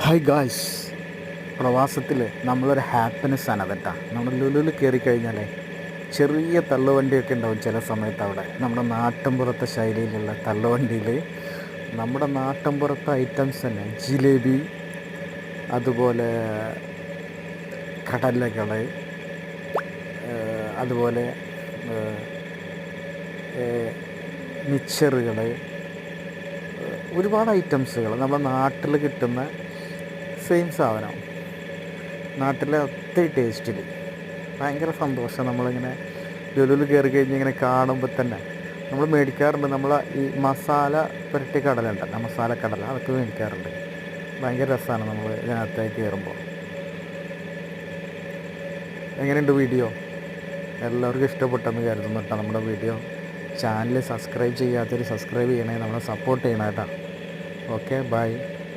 Hi guys, പ്രവാസത്തിൽ നമ്മളൊരു happiness ആണ് കേട്ടോ. നമ്മൾ ലുലുവിൽ കയറി കഴിഞ്ഞാൽ ചെറിയ തള്ളുവണ്ടിയൊക്കെ ഉണ്ടാവും ചില സമയത്ത്. അവിടെ നമ്മുടെ നാട്ടിൻപുറത്തെ ശൈലിയിലുള്ള തള്ളുവണ്ടിയിൽ നമ്മുടെ നാട്ടിൻപുറത്തെ ഐറ്റംസ് തന്നെ ജിലേബി, അതുപോലെ കടലകൾ, അതുപോലെ മിച്ചറുകൾ, ഒരുപാട് ഐറ്റംസുകൾ നമ്മുടെ നാട്ടിൽ കിട്ടുന്ന സെയിം സാധനം നാട്ടിലെ ഒത്തിരി ടേസ്റ്റിൽ. ഭയങ്കര സന്തോഷം നമ്മളിങ്ങനെ ലുലുവിൽ കയറി കഴിഞ്ഞ് ഇങ്ങനെ കാണുമ്പോൾ തന്നെ നമ്മൾ മേടിക്കാറുണ്ട്. നമ്മൾ ഈ മസാല പുരട്ടിയ കടലുണ്ടല്ലോ, മസാല കടല, അതൊക്കെ മേടിക്കാറുണ്ട്. ഭയങ്കര രസമാണ് നമ്മൾ ഇതിനകത്തേക്ക് കയറുമ്പോൾ. എങ്ങനെയുണ്ട് വീഡിയോ? എല്ലാവർക്കും ഇഷ്ടപ്പെട്ടെന്ന് കരുതുന്നു കേട്ടോ നമ്മുടെ വീഡിയോ. ചാനൽ സബ്സ്ക്രൈബ് ചെയ്യാത്തവർ സബ്സ്ക്രൈബ് ചെയ്യണേ, നമ്മളെ സപ്പോർട്ട് ചെയ്യണം കേട്ടോ. Okay, by.